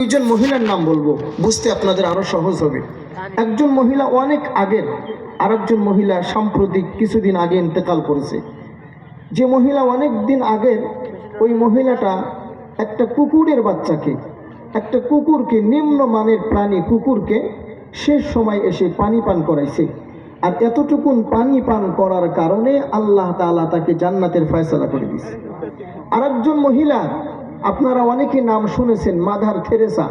দুইজন মহিলার নাম বলবো, বুঝতে আপনাদের আরো সহজ হবে। একজন মহিলা অনেক আগের, আর একজন মহিলা সাম্প্রতিক কিছুদিন আগে ইন্তেকাল করেছে। যে মহিলা অনেক দিন আগের, ওই মহিলাটা একটা কুকুরের বাচ্চাকে, একটা কুকুরকে, নিম্নমানের প্রাণী কুকুরকে শেষ সময় এসে পানি পান করাইছে। আর এতটুকুন পানি পান করার কারণে আল্লাহ তাআলা তাকে জান্নাতের ফয়সালা করে দিয়েছে। আর একজন মহিলা, আপনারা অনেকে নাম শুনেছেন, মাদার থেরেসা।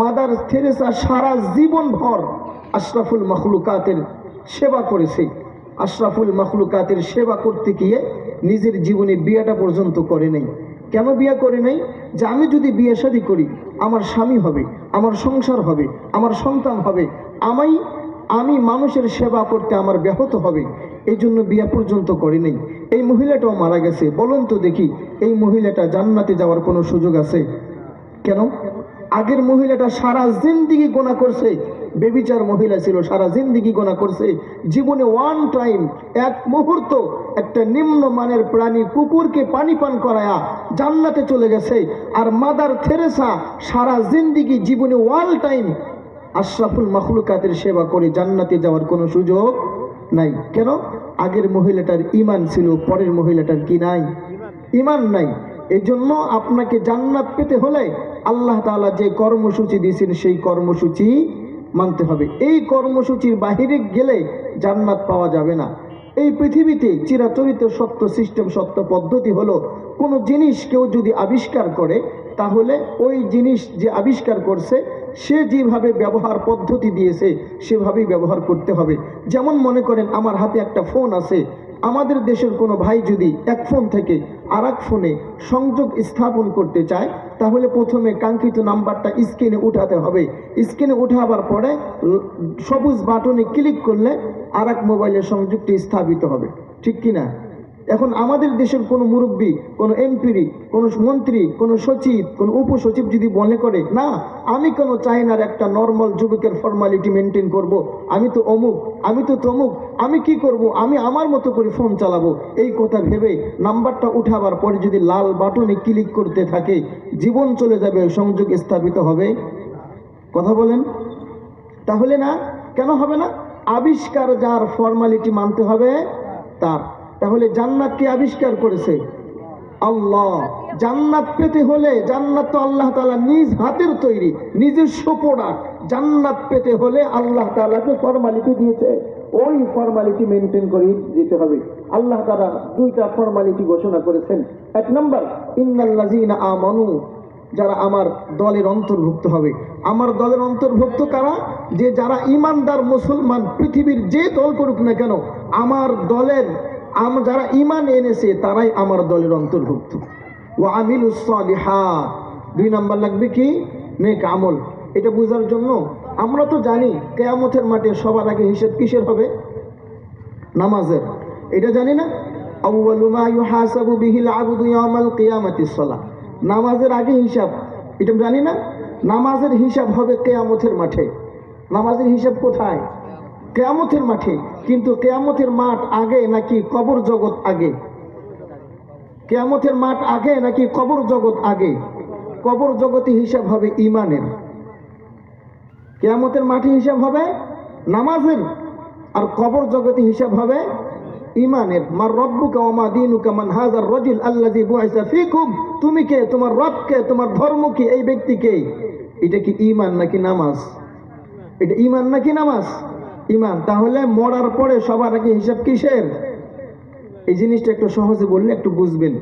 মাদার থেরেসা সারা জীবন ভর আশরাফুল মখলুকাতের সেবা করেছে। আশরাফুল মখলুকাতের সেবা করতে গিয়ে নিজের জীবনে বিয়েটা পর্যন্ত করে নাই। কেন বিয়ে করে নাই? যে আমি যদি বিয়ে শাদী করি, আমার স্বামী হবে, আমার সংসার হবে, আমার সন্তান হবে, আমি মানুষের সেবা করতে আমার ব্যাহত হবে, এই জন্য বিয়ে পর্যন্ত করে নেই। এই মহিলাটাও মারা গেছে। বলুন তো দেখি, এই মহিলাটা জান্নাতে যাওয়ার কোনো সুযোগ আছে? কেন? আগের মহিলাটা সারা জিন্দিগি গোনা করছে, বেবিচার মহিলা ছিল, সারা জিন্দিগি গোনা করছে। জীবনে ওয়ান টাইম, এক মুহূর্ত একটা নিম্নমানের প্রাণী কুকুরকে পানি পান করায়া জান্নাতে চলে গেছে। আর মাদার থেরেসা সারা জিন্দিগি জীবনে ওয়ান টাইম আশরাফুল মখলুকাতের সেবা করে জান্নাতে যাওয়ার কোনো সুযোগ নাই। কেন? আগের মহিলাটার ঈমান ছিল, পরের মহিলাটার কি নাই? ঈমান নাই। এই জন্য আপনাকে জান্নাত পেতে হলে আল্লাহ তাআলা যে কর্মসূচি দিয়েছেন সেই কর্মসূচি মানতে হবে। এই কর্মসূচির বাহিরে গেলে জান্নাত পাওয়া যাবে না। এই পৃথিবীতে চিরাচরিত সত্য সিস্টেম, সত্য পদ্ধতি হলো, কোনো জিনিস কেউ যদি আবিষ্কার করে, তাহলে ওই জিনিস যে আবিষ্কার করছে সে যেভাবে ব্যবহার পদ্ধতি দিয়েছে সেভাবেই ব্যবহার করতে হবে। যেমন মনে করেন, আমার হাতে একটা ফোন আছে। আমাদের দেশের কোনো ভাই যদি এক ফোন থেকে আর এক ফোনে সংযোগ স্থাপন করতে চায়, তাহলে প্রথমে কাঙ্ক্ষিত নাম্বারটা স্ক্রিনে উঠাতে হবে। স্ক্রিনে উঠাবার পরে সবুজ বাটনে ক্লিক করলে আর এক মোবাইলের সংযোগটি স্থাপিত হবে। ঠিক কিনা? এখন আমাদের দেশের কোনো মুরব্বী, কোনো এমপি, কোনো মন্ত্রী, কোনো সচিব, কোনো উপসচিব যদি মনে করে, না আমি কোনো চাইনার একটা নর্মাল যুবকের ফর্মালিটি মেনটেন করব, আমি তো অমুক, আমি তো তমুক, আমি কি করব, আমি আমার মতো করে ফোন চালাবো, এই কথা ভেবে নাম্বারটা উঠাবার পরে যদি লাল বাটনে ক্লিক করতে থাকে, জীবন চলে যাবে, সংযোগ স্থাপিত হবে? কথা বলেন। তাহলে না, কেন হবে না? আবিষ্কার যার, ফর্মালিটি মানতে হবে তার। তাহলে জান্নাত কে আবিষ্কার করেছে? আল্লাহ। জান্নাত পেতে হলে, জান্নাত তো আল্লাহ তাআলা নিজ হাতের তৈরি, নিজস্ব প্রোডাক্ট। জান্নাত পেতে হলে আল্লাহ তাআলাকে ফর্মালিটি দিয়েছে, ওই ফর্মালিটি মেনটেন করে যেতে হবে। আল্লাহ তাআলা দুইটা ফর্মালিটি ঘোষণা করেছেন। এক নম্বর, ইন্নাল্লাযীনা আমানু, যারা আমার দলের অন্তর্ভুক্ত হবে। আমার দলের অন্তর্ভুক্ত কারা? যে যারা ঈমানদার মুসলমান, পৃথিবীর যে দল করুক না কেন, আমার দলের যারা ঈমান এনেছে তারাই আমার দলের অন্তর্ভুক্ত। ওয়া আমিলুস সালিহাত, দুই নাম্বার লাগবে কি? নেক আমল। এটা বোঝার জন্য আমরা তো জানি কিয়ামতের মাঠে সবার আগে হিসাব কিসের হবে? নামাজের। এটা জানি না? আউয়ালু মা ইউহাসাবু বিহিল আবদু ইয়াউমাল কিয়ামাতিস সালাহ। নামাজের আগে হিসাব, এটা জানি না? নামাজের হিসাব হবে কিয়ামতের মাঠে। নামাজের হিসাব কোথায়? কিয়ামতের মাঠে। কিন্তু কিয়ামতের মাঠ আগে নাকি কবর জগৎ আগে? কিয়ামতের মাঠ আগে নাকি কবর জগৎ আগে? কবর জগতে হিসাব হবে ঈমানের। কিয়ামতের মাঠে হিসাব হবে নামাজের, আর কবর জগতে হিসাব হবে ঈমানের। মার রব্বুকা ওয়া মা দীনুকা মান হাযার রাজুল আল্লাযী বুইসা ফীকুম, তুমি কে, তোমার রব কে, তোমার ধর্ম কি, এই ব্যক্তি কে? এটা কি ঈমান নাকি নামাজ? এটা ঈমান নাকি নামাজ? ঈমান। তাহলে মরার পরে সবার আগে হিসাব কিসের? এই জিনিসটা একটু সহজে বললে একটু বুঝবেন।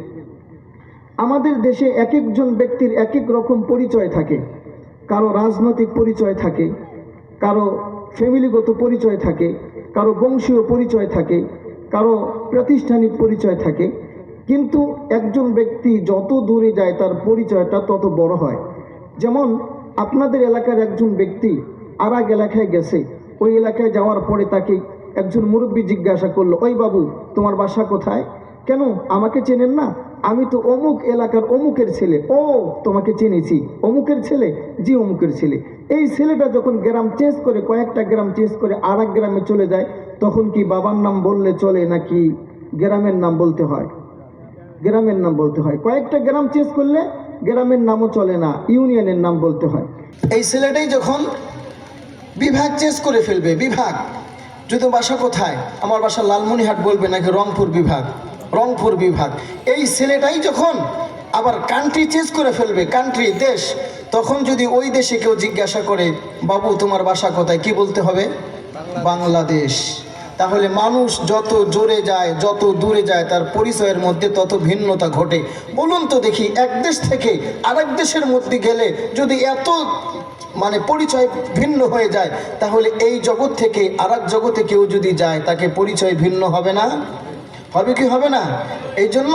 আমাদের দেশে এক একজন ব্যক্তির এক এক রকম পরিচয় থাকে। কারো রাজনৈতিক পরিচয় থাকে, কারো ফ্যামিলিগত পরিচয় থাকে, কারো বংশীয় পরিচয় থাকে, কারো প্রাতিষ্ঠানিক পরিচয় থাকে। কিন্তু একজন ব্যক্তি যত দূরে যায় তার পরিচয়টা তত বড় হয়। যেমন আপনাদের এলাকার একজন ব্যক্তি আর এক এলাকায় গেছে, ওই এলাকায় যাওয়ার পরে তাকে একজন মুরব্বী জিজ্ঞাসা করলো, ওই বাবু তোমার বাসা কোথায়? কেন, আমাকে চেনেন না? আমি তো অমুক এলাকার অমুকের ছেলে। ও, তোমাকে চিনেছি, অমুকের ছেলে? জি অমুকের ছেলে। এই ছেলেটা যখন গ্রাম চেঞ্জ করে, কয়েকটা গ্রাম চেঞ্জ করে আর এক গ্রামে চলে যায়, তখন কি বাবার নাম বললে চলে নাকি গ্রামের নাম বলতে হয়? গ্রামের নাম বলতে হয়। কয়েকটা গ্রাম চেঞ্জ করলে গ্রামের নামও চলে না, ইউনিয়নের নাম বলতে হয়। এই ছেলেটাই যখন বিভাগ চেঞ্জ করে ফেলবে, বিভাগ, যদি বাসা কোথায়, আমার বাসা লালমনিরহাট বলবে নাকি রংপুর বিভাগ, রংপুর বিভাগ, এই ছেলেটাই যখন আবার কান্ট্রি চেঞ্জ করে ফেলবে, কান্ট্রি, দেশ, তখন যদি ওই দেশে কেউ জিজ্ঞাসা করে বাবু তোমার বাসা কোথায়, কি বলতে হবে? বাংলাদেশ। তাহলে মানুষ যত জোরে যায়, যত দূরে যায়, তার পরিচয়ের মধ্যে তত ভিন্নতা ঘটে। বলুন তো দেখি, এক দেশ থেকে আরেক দেশের মধ্যে গেলে যদি এত পরিচয় ভিন্ন হয়ে যায়, তাহলে এই জগৎ থেকে আরেক জগতে কেউ যদি যায়, তাকে পরিচয় ভিন্ন হবে না? হবে কি হবে না? এই জন্য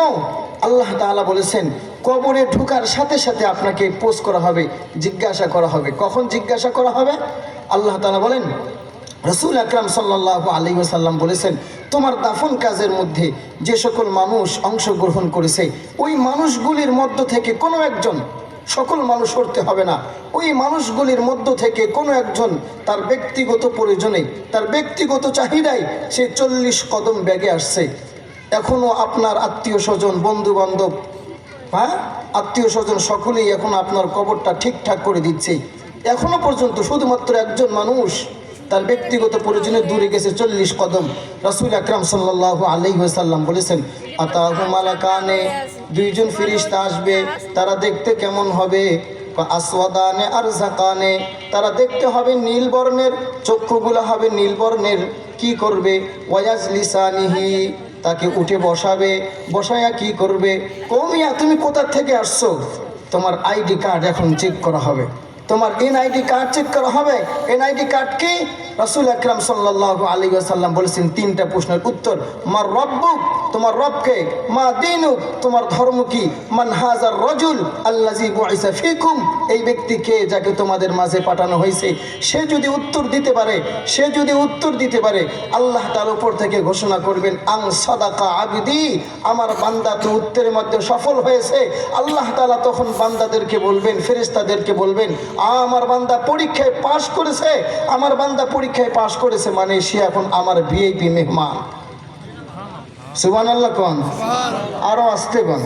আল্লাহ তাআলা বলেছেন, কবরে ঢোকার সাথে সাথে আপনাকে পোস্ট করা হবে, জিজ্ঞাসা করা হবে। কখন জিজ্ঞাসা করা হবে? আল্লাহ তাআলা বলেন, রাসূল আকরাম সাল্লাল্লাহু আলাইহি ওয়াসাল্লাম বলেছেন, তোমার দাফন কাজের মধ্যে যে সকল মানুষ অংশগ্রহণ করেছে, ওই মানুষগুলির মধ্য থেকে কোনো একজন, সকল মানুষ করতে হবে না, ওই মানুষগুলির মধ্য থেকে কোনো একজন তার ব্যক্তিগত প্রয়োজনে, তার ব্যক্তিগত চাহিদায় সে 40 কদম ব্যাগে আসছে। এখনো আপনার আত্মীয় স্বজন, বন্ধু বান্ধব, আত্মীয় স্বজন সকলেই এখন আপনার কবরটা ঠিকঠাক করে দিচ্ছে। এখনো পর্যন্ত শুধুমাত্র একজন মানুষ তার ব্যক্তিগত প্রয়োজনে দূরে গেছে 40 কদম। রাসূল আকরাম সাল্লাল্লাহু আলাইহি ওয়াসাল্লাম বলেছেন, আতাহু মালাকানে, দুইজন ফেরেশতা আসবে, তারা দেখতে কেমন হবে? আসওয়াদানে আরজাকানে, তারা দেখতে হবে নীল বর্ণের, চক্ষুগুলো হবে নীল বর্ণের। কি করবে? ওয়াজলিসানিহি, তাকে উঠে বসাবে, বসায়া কি করবে? কৌমিয়া, তুমি কোথা থেকে আসছো? তোমার আইডি কার্ড এখন চেক করা হবে, তোমার এনআইডি কার্ড চেক করা হবে। এনআইডি কার্ড কি? রাসূল আকরাম সাল্লাল্লাহু আলাইহি ওয়াসাল্লাম বলেছেন 3টা প্রশ্নের উত্তর। মার রব্বুক, তোমার রবকে। মা দীনুক, তোমার ধর্ম কি। মান হাজার রাজুল আল্লাযী বুইসা ফীকুম, এই ব্যক্তিকে যাকে তোমাদের মাঝে পাঠানো হয়েছে। সে যদি উত্তর দিতে পারে, সে যদি উত্তর দিতে পারে, আল্লাহ তার উপর থেকে ঘোষণা করবেন, আন সাদাকা আবদি, আমার বান্দা তো উত্তরের মধ্যে সফল হয়েছে। আল্লাহ তাআলা তখন বান্দাদেরকে বলবেন, ফেরেশতাদেরকে বলবেন, আমার বান্দা পরীক্ষায় পাশ করেছে, আমার বান্দা পরীক্ষায় পাশ করেছে, মানে সে এখন আমার ভিআইপি মেহমান। সুবহানাল্লাহ কোন, আরো আসতে কোন।